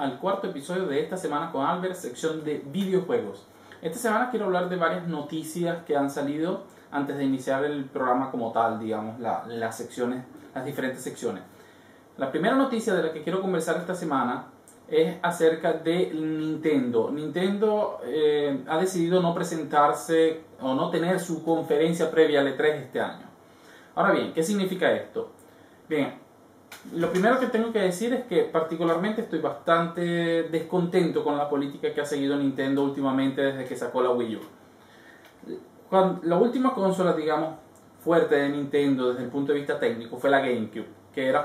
al cuarto episodio de esta semana con Albert, sección de videojuegos. Esta semana quiero hablar de varias noticias que han salido antes de iniciar el programa como tal, digamos, las diferentes secciones. La primera noticia de la que quiero conversar esta semana es acerca de Nintendo. Nintendo ha decidido no presentarse o no tener su conferencia previa al E3 este año. Ahora bien, ¿qué significa esto? Bien, lo primero que tengo que decir es que particularmente estoy bastante descontento con la política que ha seguido Nintendo últimamente desde que sacó la Wii U. La última consola, digamos, fuerte de Nintendo desde el punto de vista técnico fue la GameCube, que era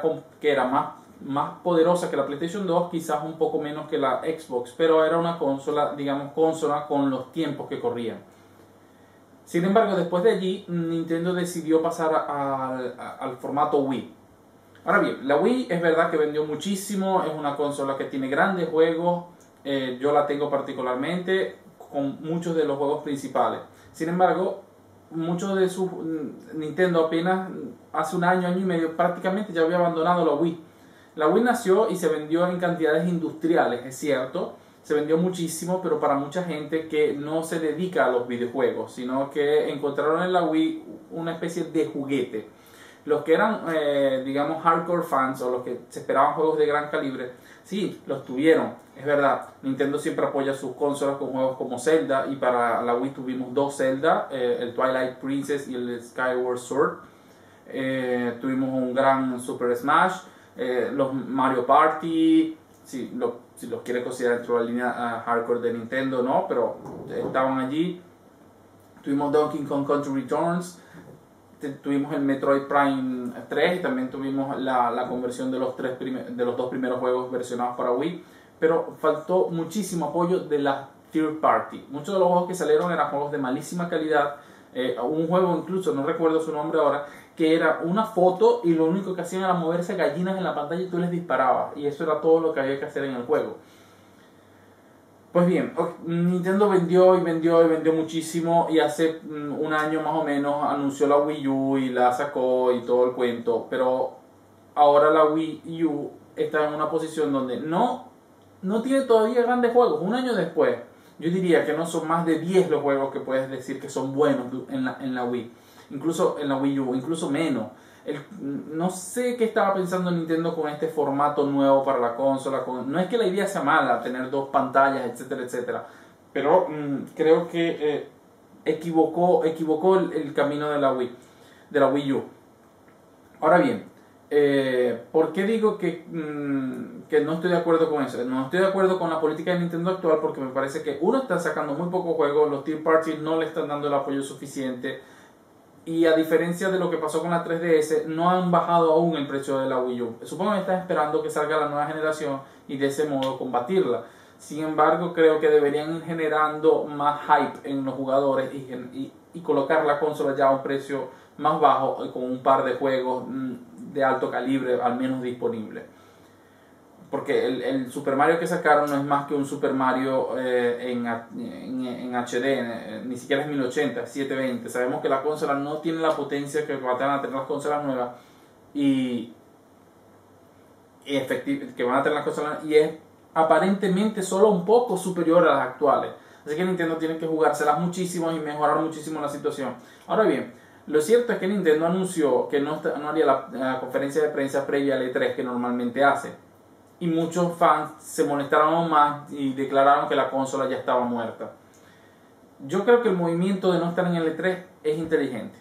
más poderosa que la PlayStation 2, quizás un poco menos que la Xbox, pero era una consola, digamos, consona con los tiempos que corrían. Sin embargo, después de allí, Nintendo decidió pasar al formato Wii. Ahora bien, la Wii es verdad que vendió muchísimo, es una consola que tiene grandes juegos, yo la tengo particularmente con muchos de los juegos principales. Sin embargo, muchos de sus Nintendo apenas hace un año y medio prácticamente ya había abandonado la Wii. La Wii nació y se vendió en cantidades industriales, es cierto, se vendió muchísimo, pero para mucha gente que no se dedica a los videojuegos, sino que encontraron en la Wii una especie de juguete. Los que eran, digamos, hardcore fans o los que se esperaban juegos de gran calibre, sí, los tuvieron, es verdad. Nintendo siempre apoya sus consolas con juegos como Zelda, y para la Wii tuvimos dos Zelda, el Twilight Princess y el Skyward Sword. Tuvimos un gran Super Smash, los Mario Party, si los quiere considerar dentro de la línea hardcore de Nintendo, no, pero estaban allí. Tuvimos Donkey Kong Country Returns, tuvimos el Metroid Prime 3 y también tuvimos la conversión de los dos primeros juegos versionados para Wii, pero faltó muchísimo apoyo de la third party. Muchos de los juegos que salieron eran juegos de malísima calidad. Un juego, incluso no recuerdo su nombre ahora, que era una foto y lo único que hacían era moverse gallinas en la pantalla y tú les disparabas, y eso era todo lo que había que hacer en el juego. Pues bien, Nintendo vendió muchísimo, y hace un año más o menos anunció la Wii U y la sacó y todo el cuento, pero ahora la Wii U está en una posición donde no tiene todavía grandes juegos. Un año después, yo diría que no son más de 10 los juegos que puedes decir que son buenos en la Wii, incluso en la Wii U, incluso menos. No sé qué estaba pensando Nintendo con este formato nuevo para la consola. No es que la idea sea mala, tener dos pantallas, etcétera, etcétera, pero creo que equivocó el camino de la Wii U. Ahora bien, ¿por qué digo que no estoy de acuerdo con eso? No estoy de acuerdo con la política de Nintendo actual, porque me parece que uno está sacando muy pocos juegos, los third parties no le están dando el apoyo suficiente, y a diferencia de lo que pasó con la 3DS, no han bajado aún el precio de la Wii U. Supongo que están esperando que salga la nueva generación y de ese modo combatirla. Sin embargo, creo que deberían ir generando más hype en los jugadores y colocar la consola ya a un precio más bajo, con un par de juegos de alto calibre al menos disponibles. Porque el Super Mario que sacaron no es más que un Super Mario en HD, ni siquiera es 1080, es 720. Sabemos que la consola no tiene la potencia que van a tener las consolas nuevas, y es aparentemente solo un poco superior a las actuales. Así que Nintendo tiene que jugárselas muchísimo y mejorar muchísimo la situación. Ahora bien, lo cierto es que Nintendo anunció que no haría la conferencia de prensa previa al E3 que normalmente hace, y muchos fans se molestaron aún más y declararon que la consola ya estaba muerta. Yo creo que el movimiento de no estar en el E3 es inteligente.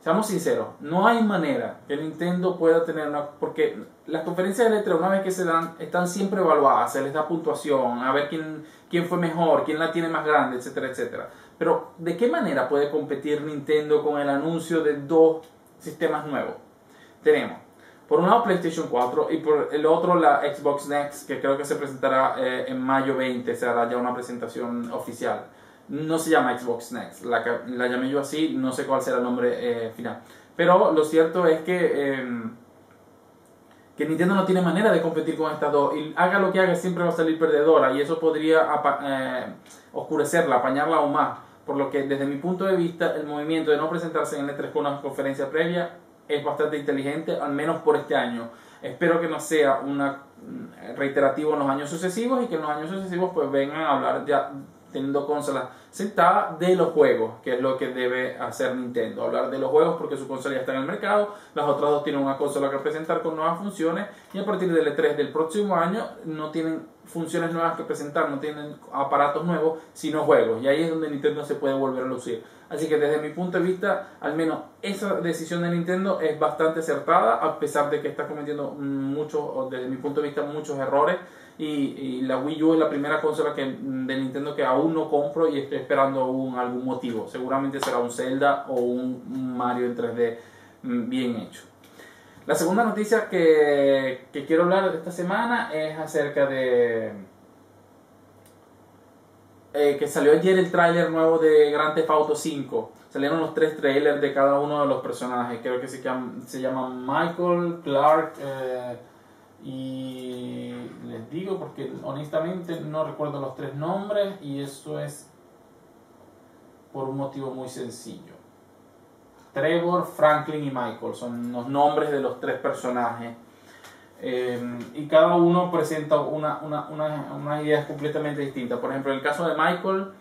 Seamos sinceros, no hay manera que Nintendo pueda tener porque las conferencias de E3, una vez que se dan, están siempre evaluadas, se les da puntuación, a ver quién fue mejor, quién la tiene más grande, etcétera, etcétera. Pero ¿de qué manera puede competir Nintendo con el anuncio de dos sistemas nuevos? Tenemos por un lado PlayStation 4 y por el otro la Xbox Next, que creo que se presentará en mayo 20, se hará ya una presentación oficial. No se llama Xbox Next, la llamé yo así, no sé cuál será el nombre final. Pero lo cierto es que Nintendo no tiene manera de competir con estas dos, y haga lo que haga siempre va a salir perdedora, y eso podría oscurecerla, apañarla aún más. Por lo que desde mi punto de vista el movimiento de no presentarse en el E3 con una conferencia previa es bastante inteligente, al menos por este año. Espero que no sea una reiterativo en los años sucesivos y que en los años sucesivos pues vengan a hablar ya teniendo consolas sentadas de los juegos, que es lo que debe hacer Nintendo, hablar de los juegos porque su consola ya está en el mercado, las otras dos tienen una consola que presentar con nuevas funciones y a partir del E3 del próximo año no tienen funciones nuevas que presentar, no tienen aparatos nuevos, sino juegos, y ahí es donde Nintendo se puede volver a lucir. Así que desde mi punto de vista, al menos esa decisión de Nintendo es bastante acertada, a pesar de que está cometiendo muchos, desde mi punto de vista, muchos errores. Y la Wii U es la primera consola de Nintendo que aún no compro y estoy esperando algún motivo. Seguramente será un Zelda o un Mario en 3D bien hecho. La segunda noticia que quiero hablar de esta semana es acerca de que salió ayer el tráiler nuevo de Grand Theft Auto 5. Salieron los 3 trailers de cada uno de los personajes. Creo que se llaman Michael, Clark y les digo porque honestamente no recuerdo los 3 nombres y eso es por un motivo muy sencillo. Trevor, Franklin y Michael son los nombres de los 3 personajes. Y cada uno presenta unas ideas completamente distintas. Por ejemplo, en el caso de Michael,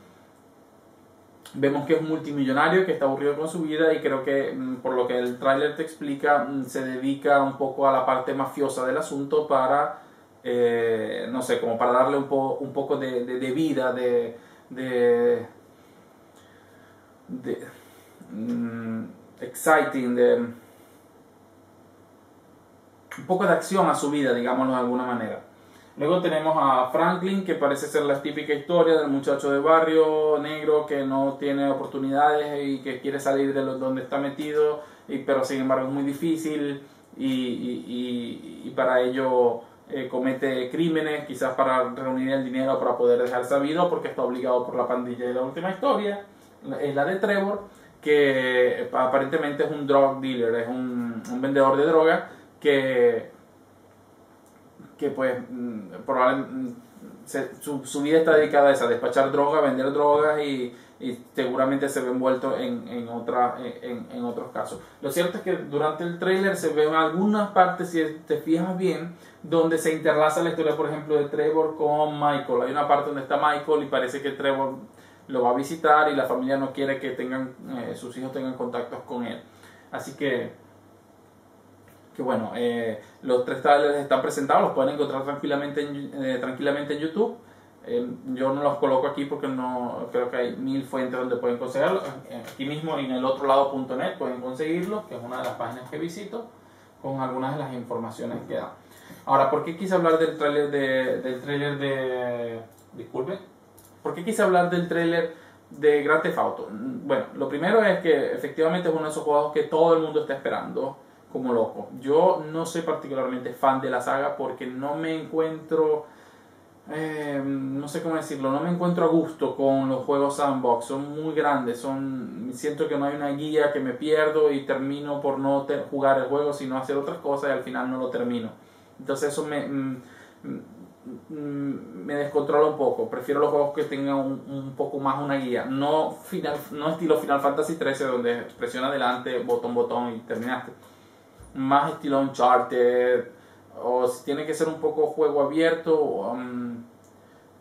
vemos que es un multimillonario que está aburrido con su vida y creo que, por lo que el tráiler te explica, se dedica un poco a la parte mafiosa del asunto para, no sé, como para darle un poco de vida, exciting, un poco de acción a su vida, digámoslo de alguna manera. Luego tenemos a Franklin, que parece ser la típica historia del muchacho de barrio negro que no tiene oportunidades y que quiere salir de donde está metido, pero sin embargo es muy difícil y para ello comete crímenes, quizás para reunir el dinero para poder dejar sabido porque está obligado por la pandilla. Y la última historia es la de Trevor, que aparentemente es un drug dealer, es un vendedor de drogas que pues probablemente su vida está dedicada a eso, a despachar drogas, vender drogas y seguramente se ve envuelto en otros casos. Lo cierto es que durante el trailer se ven algunas partes, si te fijas bien, donde se interlaza la historia, por ejemplo, de Trevor con Michael. Hay una parte donde está Michael y parece que Trevor lo va a visitar y la familia no quiere que sus hijos tengan contactos con él. Así que bueno, los 3 trailers están presentados, los pueden encontrar tranquilamente en YouTube. Yo no los coloco aquí porque no creo que hay 1000 fuentes donde pueden conseguirlo. Aquí mismo en el otro lado.net pueden conseguirlo, que es una de las páginas que visito, con algunas de las informaciones que da. Ahora, ¿por qué quise hablar del trailer disculpe? ¿Por qué quise hablar del trailer de Grand Theft Auto? Bueno, lo primero es que efectivamente es uno de esos juegos que todo el mundo está esperando como loco. Yo no soy particularmente fan de la saga porque no me encuentro, no sé cómo decirlo, no me encuentro a gusto con los juegos sandbox. Son muy grandes, siento que no hay una guía, que me pierdo y termino por no jugar el juego sino hacer otras cosas y al final no lo termino. Entonces eso me descontrola un poco. Prefiero los juegos que tengan un poco más una guía, no estilo Final Fantasy XIII donde presiona adelante, botón y terminaste. Más estilo Uncharted, o si tiene que ser un poco juego abierto,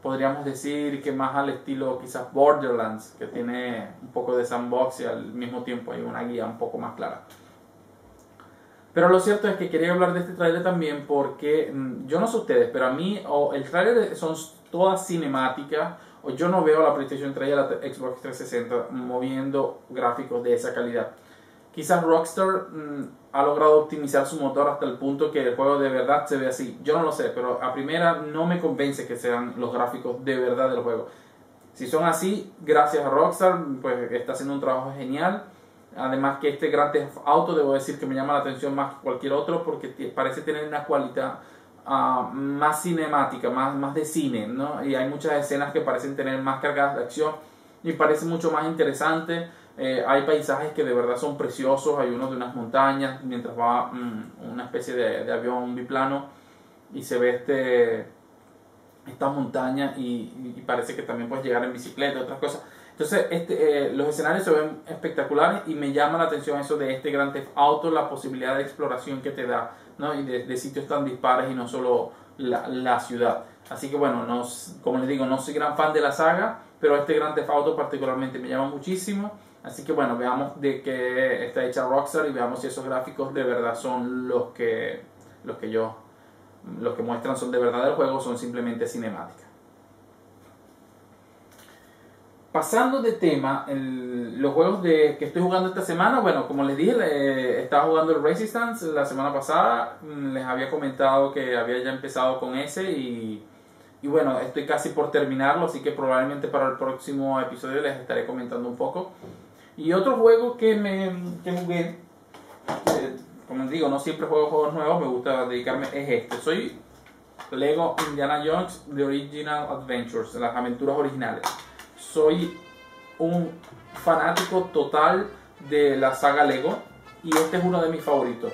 podríamos decir que más al estilo quizás Borderlands, que tiene un poco de sandbox y al mismo tiempo hay una guía un poco más clara. Pero lo cierto es que quería hablar de este tráiler también porque yo no sé ustedes, pero a mí el tráiler son todas cinemáticas, o yo no veo a la PlayStation 3 y a la Xbox 360 moviendo gráficos de esa calidad. Quizás Rockstar ha logrado optimizar su motor hasta el punto que el juego de verdad se ve así. Yo no lo sé, pero a primera no me convence que sean los gráficos de verdad del juego. Si son así, gracias a Rockstar, pues está haciendo un trabajo genial. Además que este Grand Theft Auto, debo decir que me llama la atención más que cualquier otro porque parece tener una cualidad más cinemática, más de cine, ¿no? Y hay muchas escenas que parecen tener más cargadas de acción y parece mucho más interesante. Hay paisajes que de verdad son preciosos, hay unos de unas montañas mientras va una especie de avión biplano y se ve esta montaña y parece que también puedes llegar en bicicleta, otras cosas. Entonces los escenarios se ven espectaculares y me llama la atención eso de este Grand Theft Auto, la posibilidad de exploración que te da, ¿no? Y de sitios tan dispares y no solo la ciudad. Así que bueno, como les digo, no soy gran fan de la saga, pero este Grand Theft Auto particularmente me llama muchísimo. Así que bueno, veamos de qué está hecha Rockstar y veamos si esos gráficos de verdad son los que muestran son de verdad del juego, son simplemente cinemáticas. Pasando de tema, los juegos que estoy jugando esta semana, bueno, como les dije, estaba jugando el Resistance la semana pasada, les había comentado que había ya empezado con ese y bueno, estoy casi por terminarlo, así que probablemente para el próximo episodio les estaré comentando un poco. Y otro juego que jugué, como les digo, no siempre juego juegos nuevos, me gusta dedicarme, es este. Soy Lego Indiana Jones The Original Adventures, las aventuras originales. Soy un fanático total de la saga Lego y este es uno de mis favoritos.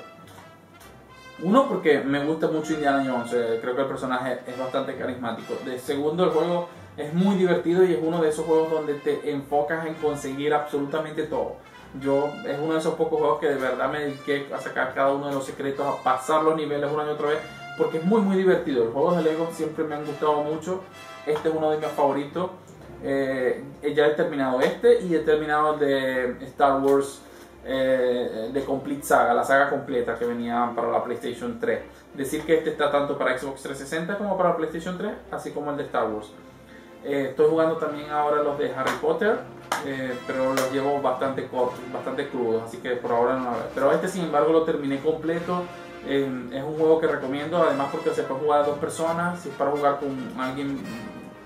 Uno, porque me gusta mucho Indiana Jones, creo que el personaje es bastante carismático. De segundo, el juego es muy divertido y es uno de esos juegos donde te enfocas en conseguir absolutamente todo. Es uno de esos pocos juegos que de verdad me dediqué a sacar cada uno de los secretos, a pasar los niveles una y otra vez, porque es muy divertido. Los juegos de Lego siempre me han gustado mucho. Este es uno de mis favoritos. Ya he terminado este y he terminado el de Star Wars de Complete Saga, la saga completa que venía para la PlayStation 3. Decir que este está tanto para Xbox 360 como para PlayStation 3, así como el de Star Wars. Estoy jugando también ahora los de Harry Potter, pero los llevo bastante cortos, bastante crudos, así que por ahora no. Pero este sin embargo lo terminé completo. Es un juego que recomiendo, además porque se puede jugar a 2 personas, si es para jugar con alguien,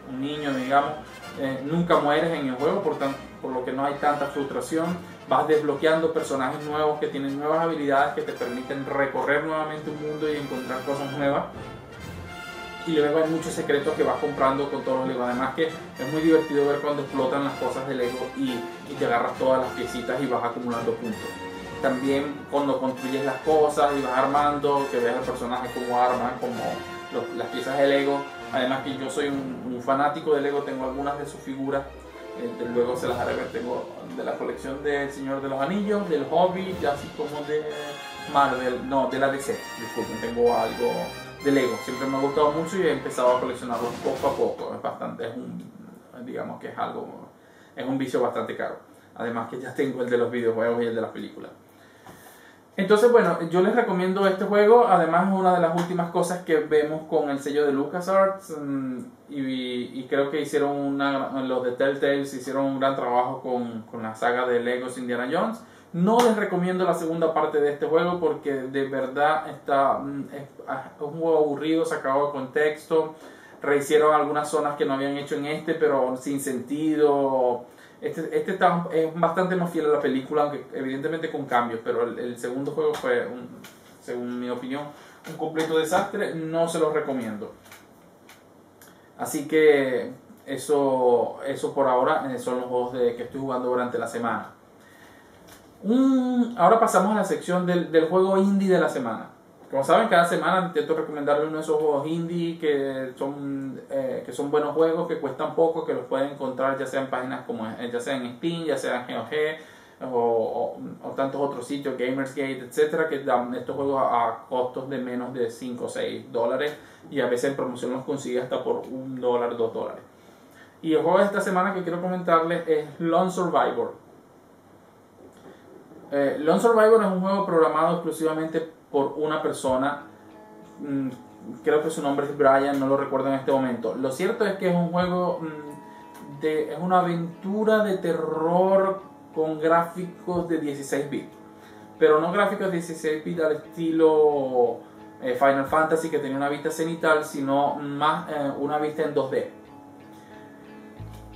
un niño digamos. Nunca mueres en el juego, por lo que no hay tanta frustración. Vas desbloqueando personajes nuevos que tienen nuevas habilidades que te permiten recorrer nuevamente un mundo y encontrar cosas nuevas. Y luego hay muchos secretos que vas comprando con todos los Lego. Además que es muy divertido ver cuando explotan las cosas de Lego y te agarras todas las piecitas y vas acumulando puntos. También cuando construyes las cosas y vas armando, que ves al personaje como arma, como las piezas de Lego. Además que yo soy un fanático de Lego, tengo algunas de sus figuras, luego se las haré ver, tengo de la colección del Señor de los Anillos, del Hobbit, así como de Marvel, no, de la DC, disculpen, tengo algo de Lego, siempre me ha gustado mucho y he empezado a coleccionarlos poco a poco, digamos que es un vicio bastante caro, además que ya tengo el de los videojuegos y el de las películas. Entonces, bueno, yo les recomiendo este juego. Además, es una de las últimas cosas que vemos con el sello de LucasArts. Y creo que los de Telltale hicieron un gran trabajo con la saga de Legos Indiana Jones. No les recomiendo la segunda parte de este juego porque de verdad es un juego aburrido, sacado de contexto. Rehicieron algunas zonas que no habían hecho en pero sin sentido. Este es bastante más fiel a la película, aunque evidentemente con cambios, pero el segundo juego fue, según mi opinión, un completo desastre. No se los recomiendo. Así que eso por ahora son los juegos que estoy jugando durante la semana. Ahora pasamos a la sección del juego indie de la semana. Como saben, cada semana intento recomendarles uno de esos juegos indie que son buenos juegos, que cuestan poco, que los pueden encontrar ya sea en páginas como ya sea en Steam, ya sea en GOG o tantos otros sitios, Gamersgate, etcétera, que dan estos juegos a costos de menos de 5 o 6 dólares y a veces en promoción los consigue hasta por $1, $2. Y el juego de esta semana que quiero comentarles es Lone Survivor. Lone Survivor es un juego programado exclusivamente por una persona, creo que su nombre es Brian, no lo recuerdo en este momento. Lo cierto es que es un juego, es una aventura de terror con gráficos de 16 bits, pero no gráficos de 16 bits al estilo Final Fantasy, que tenía una vista cenital, sino más una vista en 2D.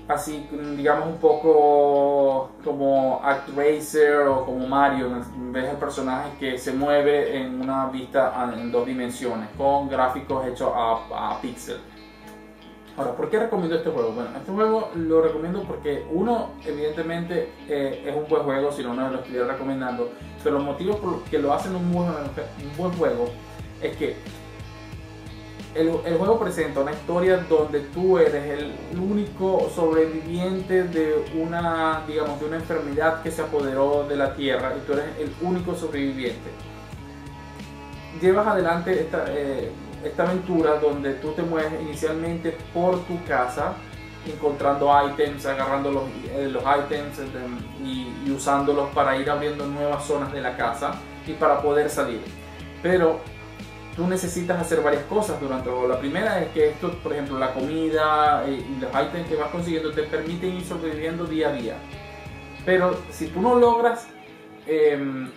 Así, digamos, un poco como ActRaiser o como Mario, ves el personaje que se mueve en una vista en 2 dimensiones, con gráficos hechos a píxel. Ahora, ¿por qué recomiendo este juego? Bueno, este juego lo recomiendo porque uno, evidentemente, es un buen juego, si no, no lo estuviera recomendando, pero los motivos por los que lo hacen un buen juego es que el juego presenta una historia donde tú eres el único sobreviviente de una, digamos, de una enfermedad que se apoderó de la Tierra y tú eres el único sobreviviente. Llevas adelante esta aventura donde tú te mueves inicialmente por tu casa, encontrando ítems, agarrando los ítems y usándolos para ir abriendo nuevas zonas de la casa y para poder salir. Pero tú necesitas hacer varias cosas durante el juego. La primera es que esto, por ejemplo, la comida y los ítems que vas consiguiendo te permiten ir sobreviviendo día a día. Pero si tú no logras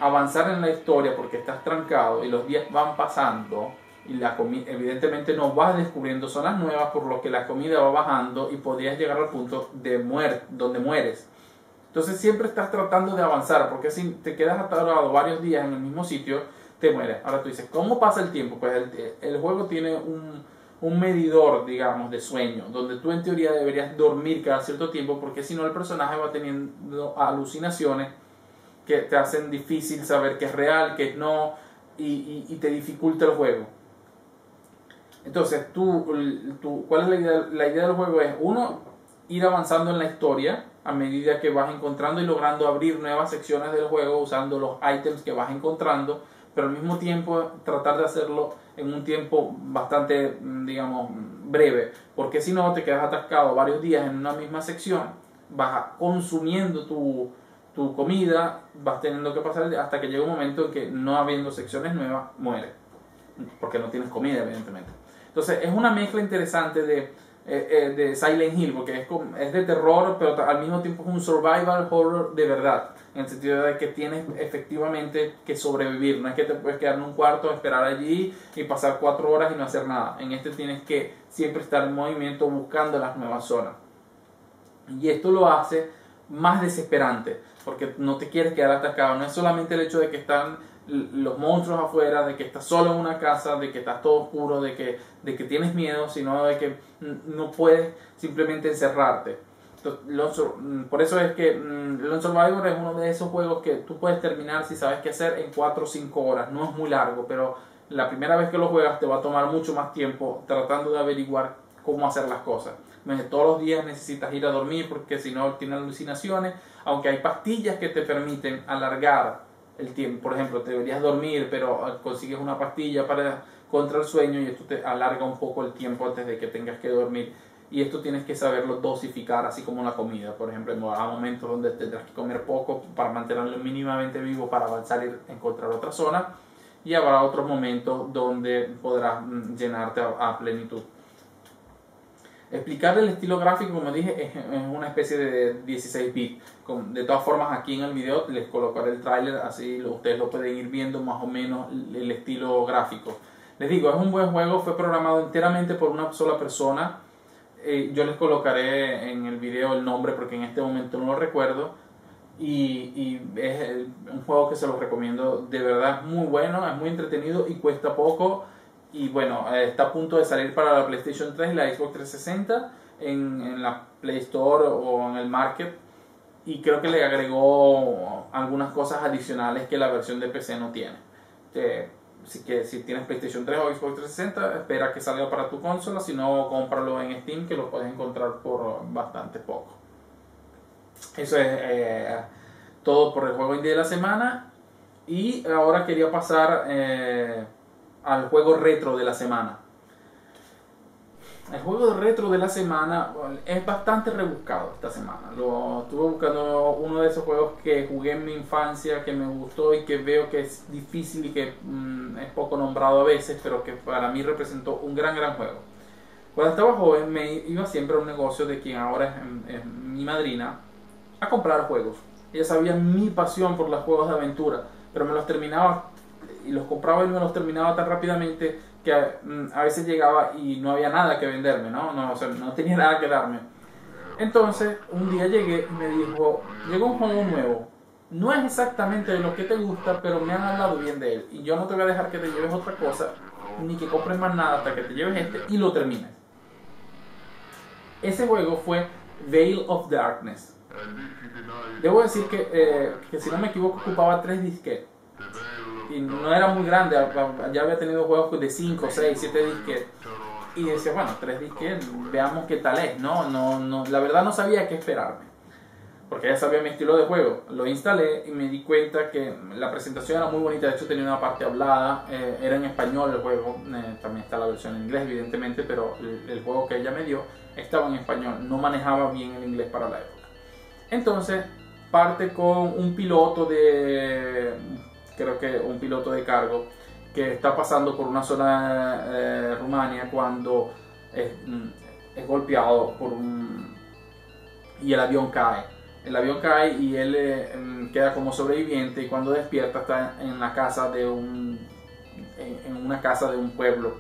avanzar en la historia porque estás trancado y los días van pasando y evidentemente no vas descubriendo zonas nuevas, por lo que la comida va bajando y podrías llegar al punto de donde mueres. Entonces siempre estás tratando de avanzar, porque si te quedas atorado varios días en el mismo sitio, te mueres. Ahora tú dices, ¿cómo pasa el tiempo? Pues el juego tiene un medidor, digamos, de sueño, donde tú en teoría deberías dormir cada cierto tiempo, porque si no el personaje va teniendo alucinaciones que te hacen difícil saber qué es real, qué no, y te dificulta el juego. Entonces, ¿cuál es la idea? La idea del juego es, uno, ir avanzando en la historia a medida que vas encontrando y logrando abrir nuevas secciones del juego usando los ítems que vas encontrando, pero al mismo tiempo tratar de hacerlo en un tiempo bastante, digamos, breve, porque si no te quedas atascado varios días en una misma sección, vas consumiendo tu comida, vas teniendo que pasar hasta que llega un momento en que no habiendo secciones nuevas, mueres, porque no tienes comida, evidentemente. Entonces es una mezcla interesante de Silent Hill, porque es de terror, pero al mismo tiempo es un survival horror de verdad, en el sentido de que tienes efectivamente que sobrevivir. No es que te puedes quedar en un cuarto, esperar allí y pasar 4 horas y no hacer nada. En este tienes que siempre estar en movimiento buscando las nuevas zonas. Y esto lo hace más desesperante, porque no te quieres quedar atascado. No es solamente el hecho de que están los monstruos afuera, de que estás solo en una casa, de que estás todo oscuro, de que tienes miedo, sino de que no puedes simplemente encerrarte. Entonces, por eso es que Lone Survivor es uno de esos juegos que tú puedes terminar, si sabes qué hacer, en 4 o 5 horas. No es muy largo, pero la primera vez que lo juegas te va a tomar mucho más tiempo tratando de averiguar cómo hacer las cosas. Todos los días necesitas ir a dormir porque si no tienes alucinaciones, aunque hay pastillas que te permiten alargar el tiempo. Por ejemplo, te deberías dormir, pero consigues una pastilla contra el sueño y esto te alarga un poco el tiempo antes de que tengas que dormir. Y esto tienes que saberlo dosificar, así como la comida. Por ejemplo, habrá momentos donde tendrás que comer poco para mantenerlo mínimamente vivo para avanzar y encontrar otra zona. Y habrá otros momentos donde podrás llenarte a plenitud. Explicar el estilo gráfico, como dije, es una especie de 16 bits. De todas formas, aquí en el video les colocaré el tráiler, así ustedes lo pueden ir viendo más o menos el estilo gráfico. Les digo, es un buen juego, fue programado enteramente por una sola persona. Yo les colocaré en el video el nombre porque en este momento no lo recuerdo. Y es un juego que se los recomiendo, de verdad es muy bueno, es muy entretenido y cuesta poco. Y bueno, está a punto de salir para la PlayStation 3 y la Xbox 360 en la Play Store o en el Market. Y creo que le agregó algunas cosas adicionales que la versión de PC no tiene. Si tienes PlayStation 3 o Xbox 360, espera que salga para tu consola. Si no, cómpralo en Steam, que lo puedes encontrar por bastante poco. Eso es todo por el juego indie de la semana. Y ahora quería pasar al juego retro de la semana. El juego retro de la semana es bastante rebuscado esta semana. Estuve buscando uno de esos juegos que jugué en mi infancia, que me gustó y que veo que es difícil y que es poco nombrado a veces, pero que para mí representó un gran juego. Cuando estaba joven me iba siempre a un negocio de quien ahora es mi madrina a comprar juegos. Ella sabía mi pasión por los juegos de aventura, pero me los terminaba y los compraba y me los terminaba tan rápidamente que a veces llegaba y no había nada que venderme, o sea, no tenía nada que darme. Entonces un día llegué y me dijo, llegó un juego nuevo, no es exactamente de lo que te gusta, pero me han hablado bien de él y yo no te voy a dejar que te lleves otra cosa ni que compres más nada hasta que te lleves este y lo termines. Ese juego fue Veil of Darkness. Debo decir que si no me equivoco ocupaba 3 disquetes y no era muy grande, ya había tenido juegos de 5, 6, 7 disquetes y decía, bueno, 3 disquetes, veamos qué tal es, ¿no? La verdad no sabía qué esperarme, porque ya sabía mi estilo de juego. Lo instalé y me di cuenta que la presentación era muy bonita, de hecho tenía una parte hablada, era en español el juego, también está la versión en inglés evidentemente, pero el juego que ella me dio estaba en español, no manejaba bien el inglés para la época. Entonces parte con un piloto creo que un piloto de cargo, que está pasando por una zona de Rumania cuando es golpeado y el avión cae. El avión cae y él queda como sobreviviente, y cuando despierta está en la casa en una casa de un pueblo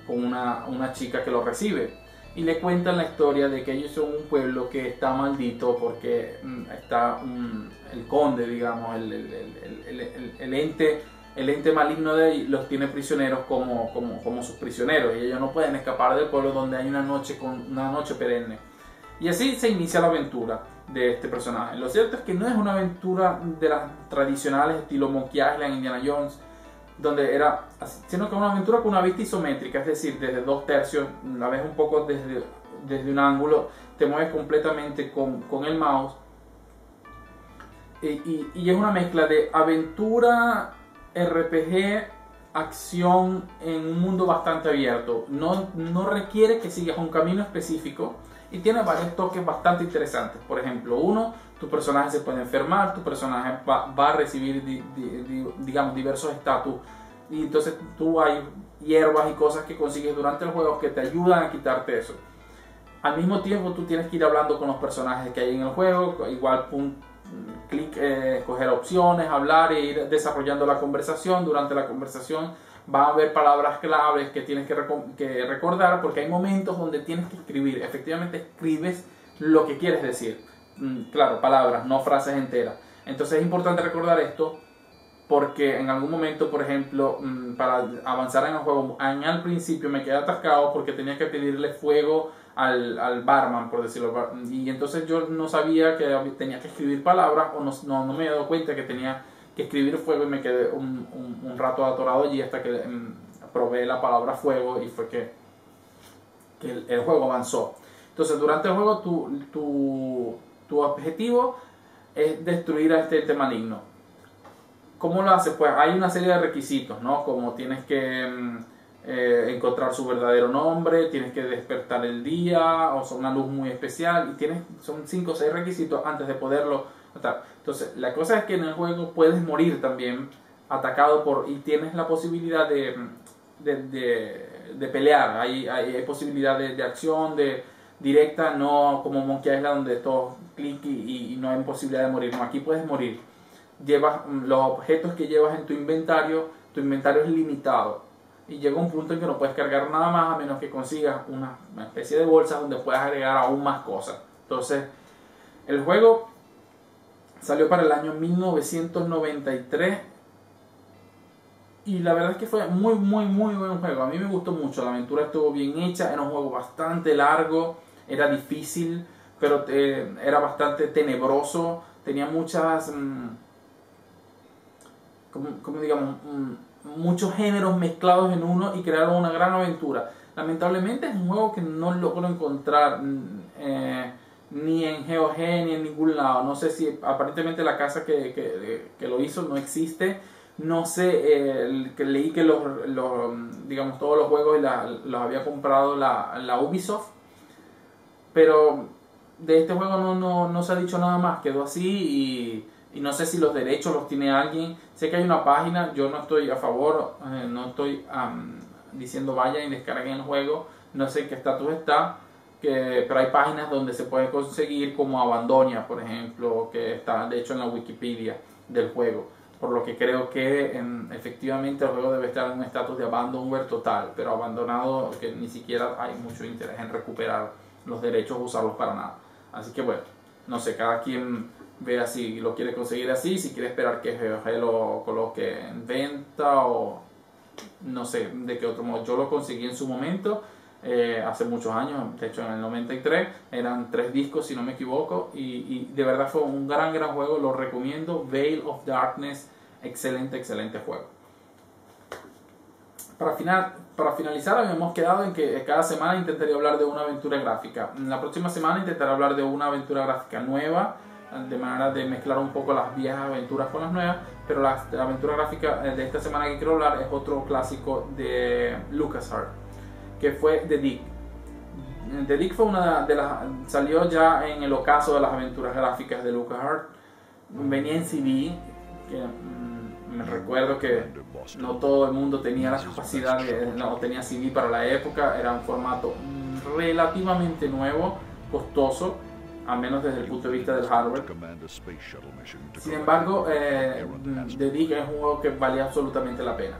con una chica que lo recibe. Y le cuentan la historia de que ellos son un pueblo que está maldito porque está el conde, digamos, el ente maligno de ahí los tiene prisioneros como sus prisioneros, y ellos no pueden escapar del pueblo donde hay una noche perenne. Y así se inicia la aventura de este personaje. Lo cierto es que no es una aventura de las tradicionales estilo Monkey Island, Indiana Jones, sino que es una aventura con una vista isométrica, es decir, desde 2/3, la ves un poco desde un ángulo, te mueves completamente con el mouse, y es una mezcla de aventura, RPG, acción en un mundo bastante abierto. No requiere que sigas un camino específico y tiene varios toques bastante interesantes. Por ejemplo, tu personaje se puede enfermar, tu personaje va a recibir digamos diversos estatus, y entonces hay hierbas y cosas que consigues durante el juego que te ayudan a quitarte eso. Al mismo tiempo tú tienes que ir hablando con los personajes que hay en el juego, igual escoger opciones, hablar e ir desarrollando la conversación. Durante la conversación va a haber palabras claves que tienes que recordar, porque hay momentos donde tienes que escribir. Efectivamente escribes lo que quieres decir. Claro, palabras, no frases enteras. Entonces es importante recordar esto, porque en algún momento, por ejemplo, para avanzar en el juego, al principio me quedé atascado porque tenía que pedirle fuego al barman, por decirlo, y entonces yo no sabía que tenía que escribir palabras, o no me había dado cuenta que tenía que escribir fuego, y me quedé un rato atorado allí hasta que probé la palabra fuego, y fue que el juego avanzó. Entonces durante el juego tu objetivo es destruir a este ente maligno. ¿Cómo lo haces? Pues hay una serie de requisitos, ¿no? Como tienes que encontrar su verdadero nombre, tienes que despertar el día, o sea, una luz muy especial, y son 5 o 6 requisitos antes de poderlo matar. Entonces, la cosa es que en el juego puedes morir también atacado y tienes la posibilidad de pelear. Hay posibilidad de acción, directa, no como Monkey Island donde todo clic y no hay posibilidad de morir. No, aquí puedes morir. Llevas los objetos que llevas en tu inventario es limitado, y llega un punto en que no puedes cargar nada más a menos que consigas una especie de bolsa donde puedas agregar aún más cosas. Entonces el juego salió para el año 1993 y la verdad es que fue muy buen juego. A mí me gustó mucho, la aventura estuvo bien hecha, era un juego bastante largo, era difícil, pero era bastante tenebroso, tenía muchas digamos, muchos géneros mezclados en uno y crearon una gran aventura. Lamentablemente es un juego que no logro encontrar ni en GOG ni en ningún lado. No sé si aparentemente la casa que lo hizo no existe. No sé, leí que digamos, todos los juegos los había comprado la Ubisoft, pero de este juego no se ha dicho nada más, quedó así, y no sé si los derechos los tiene alguien. Sé que hay una página, yo no estoy a favor, no estoy diciendo vayan y descarguen el juego, no sé en qué estatus está, pero hay páginas donde se puede conseguir, como Abandonia, por ejemplo, que está de hecho en la Wikipedia del juego, por lo que creo que efectivamente el juego debe estar en un estatus de abandonware total, pero abandonado, que ni siquiera hay mucho interés en recuperar los derechos o usarlos para nada. Así que bueno, no sé, cada quien vea si lo quiere conseguir así, si quiere esperar que GOG lo coloque en venta, o no sé de qué otro modo. Yo lo conseguí en su momento, hace muchos años, de hecho en el 93, eran 3 discos si no me equivoco, y de verdad fue un gran juego, lo recomiendo. Veil of Darkness, excelente juego. Para finalizar, habíamos quedado en que cada semana intentaría hablar de una aventura gráfica. La próxima semana intentaré hablar de una aventura gráfica nueva, de manera de mezclar un poco las viejas aventuras con las nuevas, pero la aventura gráfica de esta semana que quiero hablar es otro clásico de LucasArts, que fue The Dig. The Dig fue una de las... salió ya en el ocaso de las aventuras gráficas de LucasArts. Venía en CD, que me recuerdo que no todo el mundo tenía la capacidad no tenía CD para la época. Era un formato relativamente nuevo, costoso, al menos desde el punto de vista del hardware. Sin embargo, The Dig es un juego que valía absolutamente la pena.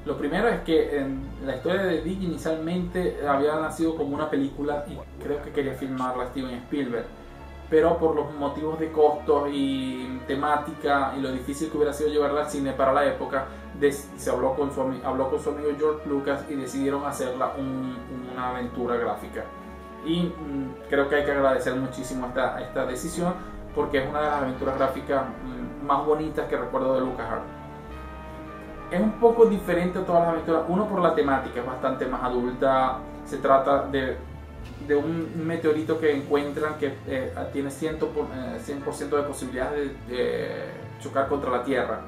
Lo primero es que la historia de The Dig inicialmente había nacido como una película y creo que quería filmarla Steven Spielberg, pero por los motivos de costos y temática y lo difícil que hubiera sido llevarla al cine para la época, se habló con su amigo George Lucas y decidieron hacerla una aventura gráfica. Y creo que hay que agradecer muchísimo esta decisión, porque es una de las aventuras gráficas más bonitas que recuerdo de LucasArts. Es un poco diferente a todas las aventuras, uno por la temática, es bastante más adulta. Se trata de un meteorito que encuentran que tiene 100% de posibilidades de chocar contra la Tierra.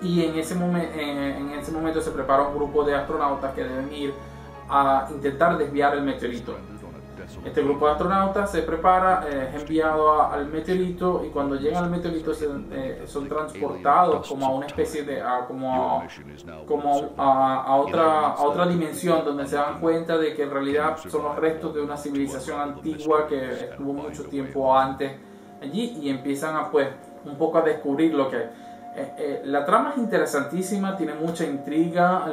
Y en ese momento se prepara un grupo de astronautas que deben ir a intentar desviar el meteorito. Este grupo de astronautas se prepara, es enviado al meteorito, y cuando llegan al meteorito son transportados como a una especie de a otra dimensión, donde se dan cuenta de que en realidad son los restos de una civilización antigua que estuvo mucho tiempo antes allí, y empiezan a un poco a descubrir lo que la trama es interesantísima, tiene mucha intriga,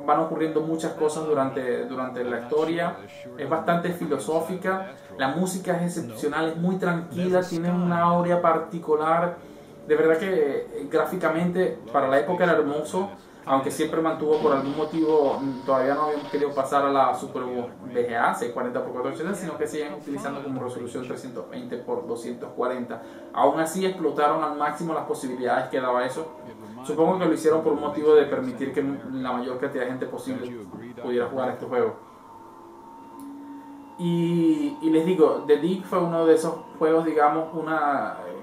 van ocurriendo muchas cosas durante la historia, es bastante filosófica, la música es excepcional, es muy tranquila, tiene una aurea particular, de verdad que gráficamente para la época era hermoso, aunque siempre mantuvo, por algún motivo, todavía no habíamos querido pasar a la Super VGA 640x480, sino que siguen utilizando como resolución 320x240. Aún así explotaron al máximo las posibilidades que daba eso. Supongo que lo hicieron por un motivo de permitir que la mayor cantidad de gente posible pudiera jugar este juego. Y les digo, The Dig fue uno de esos juegos, digamos,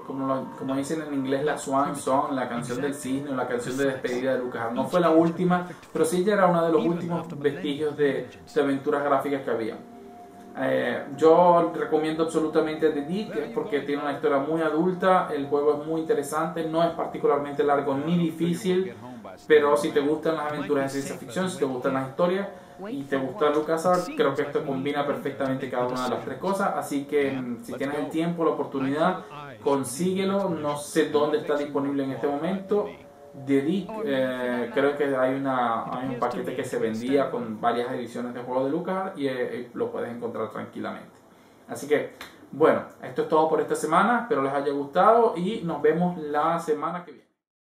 como dicen en inglés, la Swan Song, la canción del cisne o la canción de despedida de LucasArts. No fue la última, pero sí ya era uno de los últimos vestigios de aventuras gráficas que había. Yo recomiendo absolutamente The Dig porque tiene una historia muy adulta, el juego es muy interesante, no es particularmente largo ni difícil, pero si te gustan las aventuras de ciencia ficción, si te gustan las historias y te gusta LucasArts, creo que esto combina perfectamente cada una de las tres cosas. Así que si tienes el tiempo, la oportunidad, consíguelo. No sé dónde está disponible en este momento. The Dig, creo que hay un paquete que se vendía con varias ediciones de juegos de LucasArts y lo puedes encontrar tranquilamente. Así que bueno, esto es todo por esta semana, espero les haya gustado y nos vemos la semana que viene.